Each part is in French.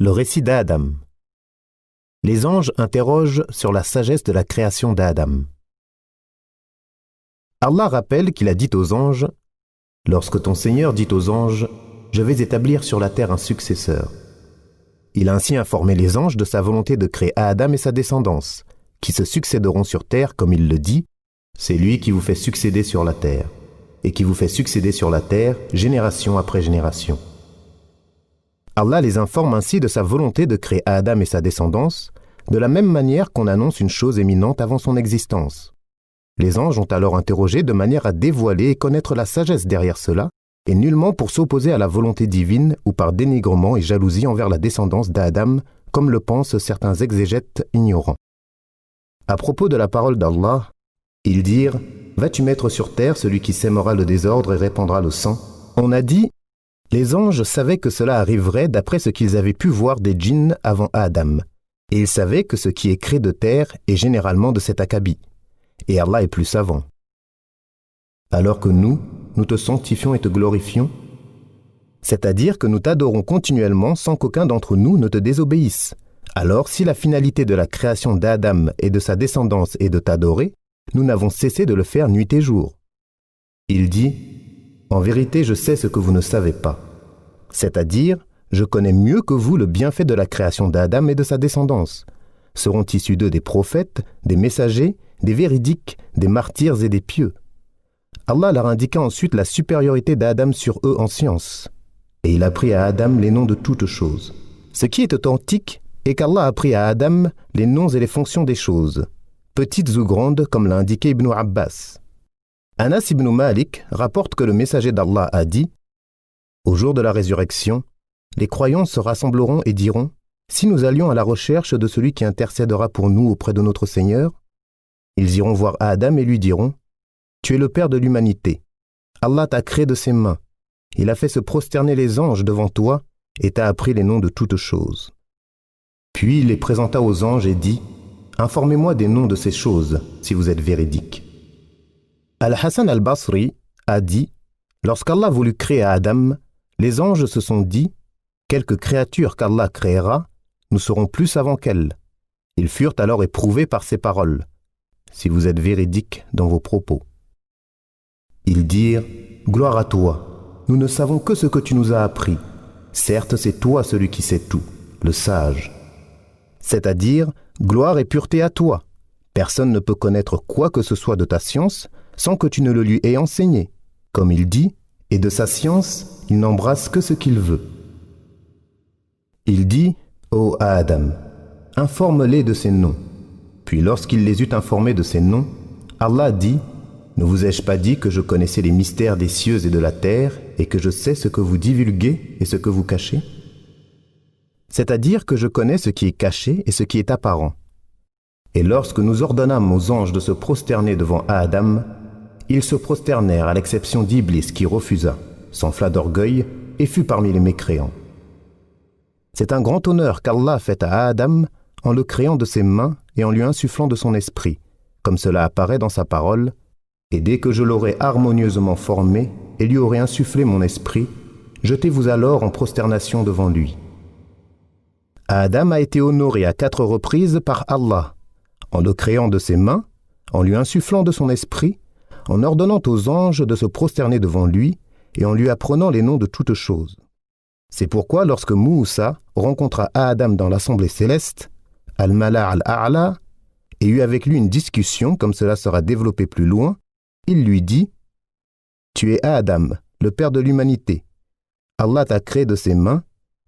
Le récit d'Adam. Les anges interrogent sur la sagesse de la création d'Adam. Allah rappelle qu'il a dit aux anges « Lorsque ton Seigneur dit aux anges « Je vais établir sur la terre un successeur », il a ainsi informé les anges de sa volonté de créer Adam et sa descendance, qui se succéderont sur terre comme il le dit « C'est lui qui vous fait succéder sur la terre, et qui vous fait succéder sur la terre génération après génération. » Allah les informe ainsi de sa volonté de créer Adam et sa descendance, de la même manière qu'on annonce une chose éminente avant son existence. Les anges ont alors interrogé de manière à dévoiler et connaître la sagesse derrière cela, et nullement pour s'opposer à la volonté divine ou par dénigrement et jalousie envers la descendance d'Adam, comme le pensent certains exégètes ignorants. À propos de la parole d'Allah, ils dirent « Vas-tu mettre sur terre celui qui sèmera le désordre et répandra le sang ?» On a dit « Les anges savaient que cela arriverait d'après ce qu'ils avaient pu voir des djinns avant Adam, et ils savaient que ce qui est créé de terre est généralement de cet acabit, et Allah est plus savant. Alors que nous te sanctifions et te glorifions, c'est-à-dire que nous t'adorons continuellement sans qu'aucun d'entre nous ne te désobéisse. Alors si la finalité de la création d'Adam et de sa descendance est de t'adorer, nous n'avons cessé de le faire nuit et jour. » Il dit « En vérité, je sais ce que vous ne savez pas. C'est-à-dire, je connais mieux que vous le bienfait de la création d'Adam et de sa descendance. Seront issus d'eux des prophètes, des messagers, des véridiques, des martyrs et des pieux. Allah leur indiqua ensuite la supériorité d'Adam sur eux en science. Et il apprit à Adam les noms de toutes choses. Ce qui est authentique est qu'Allah apprit à Adam les noms et les fonctions des choses, petites ou grandes comme l'a indiqué Ibn Abbas. Anas ibn Malik rapporte que le messager d'Allah a dit « Au jour de la résurrection, les croyants se rassembleront et diront « Si nous allions à la recherche de celui qui intercédera pour nous auprès de notre Seigneur, ils iront voir Adam et lui diront « Tu es le Père de l'humanité. Allah t'a créé de ses mains. Il a fait se prosterner les anges devant toi et t'a appris les noms de toutes choses. » Puis il les présenta aux anges et dit « Informez-moi des noms de ces choses, si vous êtes véridiques. » Al-Hassan al-Basri a dit « Lorsqu'Allah voulut créer Adam, les anges se sont dit « Quelque créature qu'Allah créera, nous serons plus savants qu'elle. » Ils furent alors éprouvés par ces paroles, si vous êtes véridiques dans vos propos. Ils dirent « Gloire à toi, nous ne savons que ce que tu nous as appris. Certes, c'est toi celui qui sait tout, le sage. » C'est-à-dire, gloire et pureté à toi. Personne ne peut connaître quoi que ce soit de ta science sans que tu ne le lui aies enseigné. Comme il dit, et de sa science, il n'embrasse que ce qu'il veut. Il dit, ô Adam, informe-les de ces noms. Puis lorsqu'il les eut informés de ces noms, Allah dit, ne vous ai-je pas dit que je connaissais les mystères des cieux et de la terre et que je sais ce que vous divulguez et ce que vous cachez? C'est-à-dire que je connais ce qui est caché et ce qui est apparent. Et lorsque nous ordonnâmes aux anges de se prosterner devant Adam, ils se prosternèrent à l'exception d'Iblis qui refusa, s'enfla d'orgueil et fut parmi les mécréants. C'est un grand honneur qu'Allah fait à Adam en le créant de ses mains et en lui insufflant de son esprit, comme cela apparaît dans sa parole, « Et dès que je l'aurai harmonieusement formé et lui aurai insufflé mon esprit, jetez-vous alors en prosternation devant lui. » Adam a été honoré à 4 reprises par Allah, en le créant de ses mains, en lui insufflant de son esprit, en ordonnant aux anges de se prosterner devant lui et en lui apprenant les noms de toutes choses. C'est pourquoi lorsque Moussa rencontra Adam dans l'assemblée céleste, Al-Mala' al-A'la, et eut avec lui une discussion comme cela sera développé plus loin, il lui dit « Tu es Adam, le Père de l'humanité. Allah t'a créé de ses mains,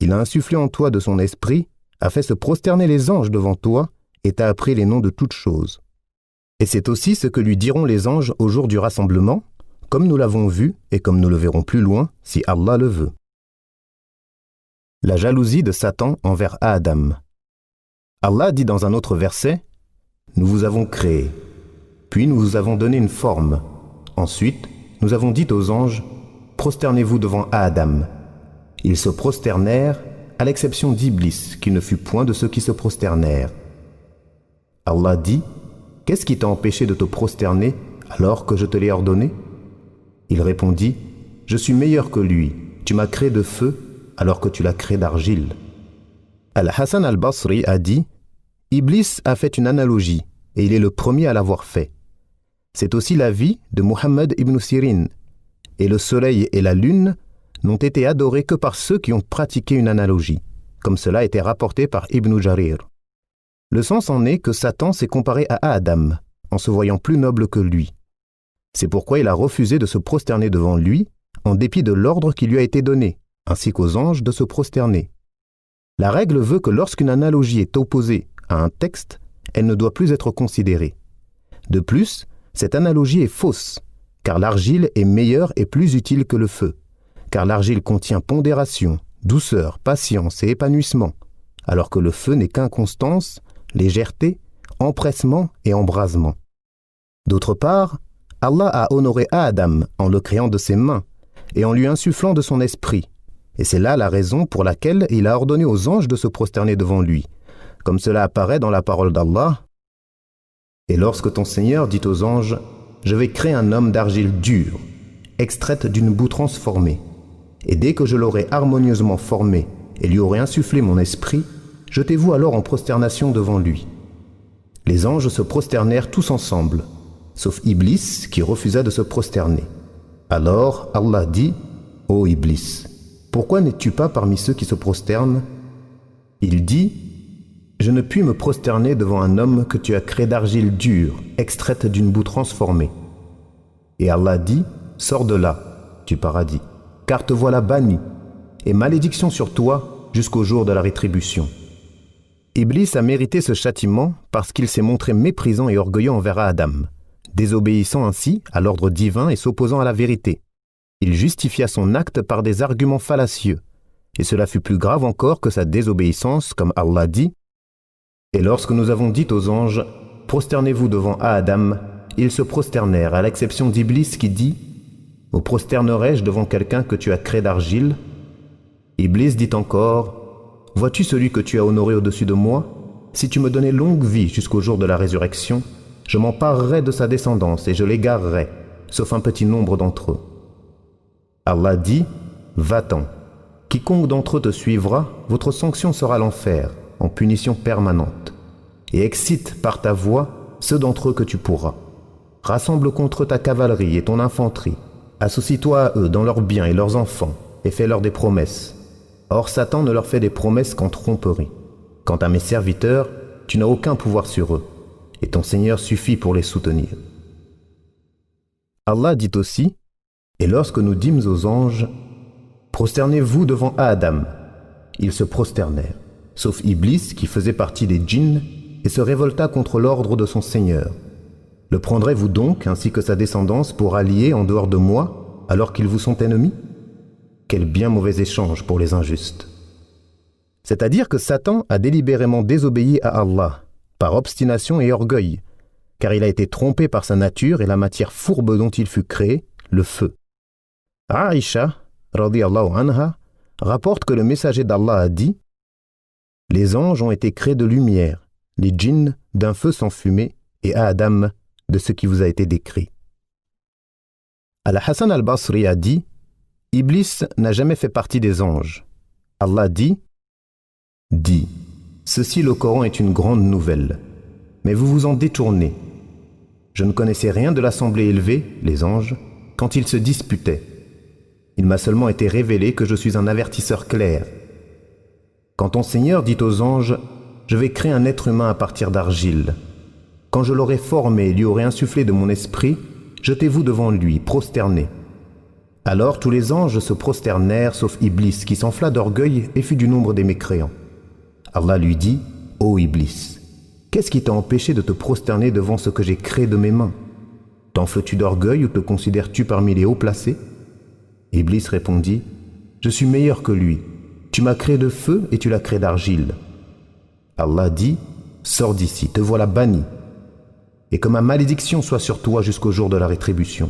il a insufflé en toi de son esprit, a fait se prosterner les anges devant toi et t'a appris les noms de toutes choses. » Et c'est aussi ce que lui diront les anges au jour du rassemblement, comme nous l'avons vu et comme nous le verrons plus loin, si Allah le veut. La jalousie de Satan envers Adam. Allah dit dans un autre verset, « Nous vous avons créé, puis nous vous avons donné une forme. Ensuite, nous avons dit aux anges, « Prosternez-vous devant Adam. » Ils se prosternèrent, à l'exception d'Iblis, qui ne fut point de ceux qui se prosternèrent. Allah dit, « Qu'est-ce qui t'a empêché de te prosterner alors que je te l'ai ordonné ?» Il répondit, « Je suis meilleur que lui, tu m'as créé de feu alors que tu l'as créé d'argile. » Al-Hassan al-Basri a dit « Iblis a fait une analogie et il est le premier à l'avoir fait. C'est aussi l'avis de Muhammad ibn Sirin, et le soleil et la lune n'ont été adorés que par ceux qui ont pratiqué une analogie, comme cela a été rapporté par Ibn Jarir. Le sens en est que Satan s'est comparé à Adam, en se voyant plus noble que lui. C'est pourquoi il a refusé de se prosterner devant lui, en dépit de l'ordre qui lui a été donné, ainsi qu'aux anges de se prosterner. La règle veut que lorsqu'une analogie est opposée à un texte, elle ne doit plus être considérée. De plus, cette analogie est fausse, car l'argile est meilleure et plus utile que le feu, car l'argile contient pondération, douceur, patience et épanouissement, alors que le feu n'est qu'inconstance, légèreté, empressement et embrasement. D'autre part, Allah a honoré Adam en le créant de ses mains et en lui insufflant de son esprit, et c'est là la raison pour laquelle il a ordonné aux anges de se prosterner devant lui, comme cela apparaît dans la parole d'Allah. Et lorsque ton Seigneur dit aux anges, je vais créer un homme d'argile dure, extraite d'une boue transformée, et dès que je l'aurai harmonieusement formé et lui aurai insufflé mon esprit, jetez-vous alors en prosternation devant lui. Les anges se prosternèrent tous ensemble, sauf Iblis qui refusa de se prosterner. Alors Allah dit, « Ô Iblis, pourquoi n'es-tu pas parmi ceux qui se prosternent ?» Il dit, « Je ne puis me prosterner devant un homme que tu as créé d'argile dure, extraite d'une boue transformée. » Et Allah dit, « Sors de là, du paradis, car te voilà banni, et malédiction sur toi jusqu'au jour de la rétribution. » Iblis a mérité ce châtiment parce qu'il s'est montré méprisant et orgueilleux envers Adam, désobéissant ainsi à l'ordre divin et s'opposant à la vérité. Il justifia son acte par des arguments fallacieux, et cela fut plus grave encore que sa désobéissance, comme Allah dit, « Et lorsque nous avons dit aux anges, « Prosternez-vous devant Adam », ils se prosternèrent, à l'exception d'Iblis qui dit, « Me prosternerai-je devant quelqu'un que tu as créé d'argile ?» Iblis dit encore, « Vois-tu celui que tu as honoré au-dessus de moi ? Si tu me donnais longue vie jusqu'au jour de la résurrection, je m'emparerai de sa descendance et je l'égarerai, sauf un petit nombre d'entre eux. » Allah dit, « Va-t'en. Quiconque d'entre eux te suivra, votre sanction sera l'enfer, en punition permanente. Et excite par ta voix ceux d'entre eux que tu pourras. Rassemble contre eux ta cavalerie et ton infanterie. Associe-toi à eux dans leurs biens et leurs enfants, et fais-leur des promesses. Or Satan ne leur fait des promesses qu'en tromperie. Quant à mes serviteurs, tu n'as aucun pouvoir sur eux, et ton Seigneur suffit pour les soutenir. » Allah dit aussi, « Et lorsque nous dîmes aux anges, « Prosternez-vous devant Adam », ils se prosternèrent, sauf Iblis qui faisait partie des djinns et se révolta contre l'ordre de son Seigneur. Le prendrez-vous donc, ainsi que sa descendance, pour alliés en dehors de moi, alors qu'ils vous sont ennemis ? Quel bien mauvais échange pour les injustes. C'est-à-dire que Satan a délibérément désobéi à Allah, par obstination et orgueil, car il a été trompé par sa nature et la matière fourbe dont il fut créé, le feu. Aïcha, radiyallahu anha, rapporte que le messager d'Allah a dit « Les anges ont été créés de lumière, les djinns d'un feu sans fumée et Adam de ce qui vous a été décrit. » Al-Hassan al-Basri a dit « Iblis n'a jamais fait partie des anges. » Allah dit « Dis, ceci le Coran est une grande nouvelle, mais vous vous en détournez. Je ne connaissais rien de l'assemblée élevée, les anges, quand ils se disputaient. Il m'a seulement été révélé que je suis un avertisseur clair. Quand ton Seigneur dit aux anges, je vais créer un être humain à partir d'argile. Quand je l'aurai formé et lui aurai insufflé de mon esprit, jetez-vous devant lui, prosternés. Alors tous les anges se prosternèrent, sauf Iblis, qui s'enfla d'orgueil et fut du nombre des mécréants. Allah lui dit, « Ô Iblis, qu'est-ce qui t'a empêché de te prosterner devant ce que j'ai créé de mes mains ? T'enfles-tu d'orgueil ou te considères-tu parmi les hauts placés ?» Iblis répondit, « Je suis meilleur que lui. Tu m'as créé de feu et tu l'as créé d'argile. » Allah dit, « Sors d'ici, te voilà banni. Et que ma malédiction soit sur toi jusqu'au jour de la rétribution. »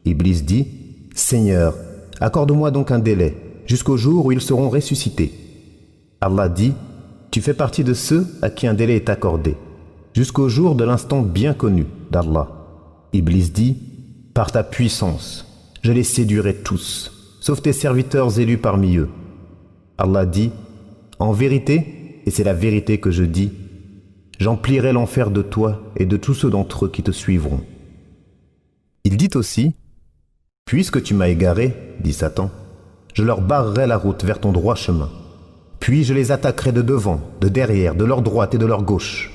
Iblis dit, « Seigneur, accorde-moi donc un délai, jusqu'au jour où ils seront ressuscités. » Allah dit, « Tu fais partie de ceux à qui un délai est accordé, jusqu'au jour de l'instant bien connu d'Allah. » Iblis dit, « Par ta puissance, je les séduirai tous, sauf tes serviteurs élus parmi eux. » Allah dit, « En vérité, et c'est la vérité que je dis, j'emplirai l'enfer de toi et de tous ceux d'entre eux qui te suivront. Il dit aussi, « Puisque tu m'as égaré, dit Satan, je leur barrerai la route vers ton droit chemin. Puis je les attaquerai de devant, de derrière, de leur droite et de leur gauche.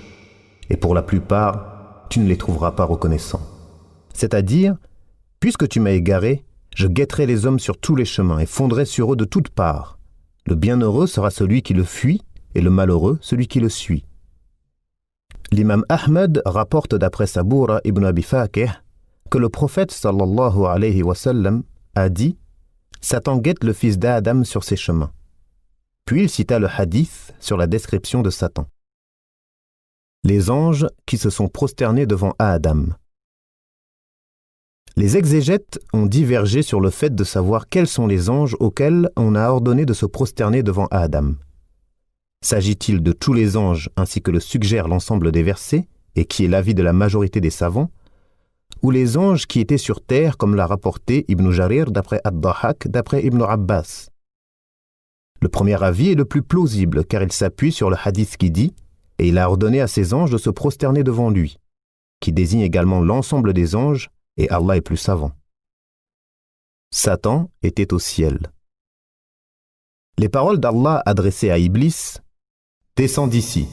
Et pour la plupart, tu ne les trouveras pas reconnaissants. » C'est-à-dire, puisque tu m'as égaré, je guetterai les hommes sur tous les chemins et fondrai sur eux de toutes parts. Le bienheureux sera celui qui le fuit et le malheureux celui qui le suit. L'imam Ahmed rapporte d'après Saboura ibn Abi Faqih que le prophète sallallahu alayhi wa sallam a dit « Satan guette le fils d'Adam sur ses chemins ». Puis il cita le hadith sur la description de Satan. Les anges qui se sont prosternés devant Adam. Les exégètes ont divergé sur le fait de savoir quels sont les anges auxquels on a ordonné de se prosterner devant Adam. S'agit-il de tous les anges ainsi que le suggère l'ensemble des versets, et qui est l'avis de la majorité des savants, ou les anges qui étaient sur terre comme l'a rapporté Ibn Jarir d'après Ad-Dahhak d'après Ibn Abbas? Le premier avis est le plus plausible car il s'appuie sur le hadith qui dit « Et il a ordonné à ses anges de se prosterner devant lui », qui désigne également l'ensemble des anges, et Allah est plus savant. Satan était au ciel. Les paroles d'Allah adressées à Iblis « Descends d'ici »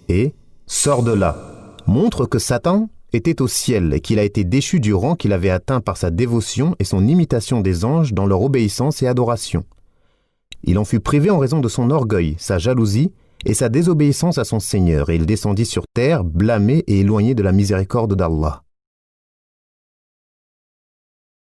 et « Sors de là » montrent que Satan était au ciel et qu'il a été déchu du rang qu'il avait atteint par sa dévotion et son imitation des anges dans leur obéissance et adoration. Il en fut privé en raison de son orgueil, sa jalousie et sa désobéissance à son Seigneur, et il descendit sur terre, blâmé et éloigné de la miséricorde d'Allah.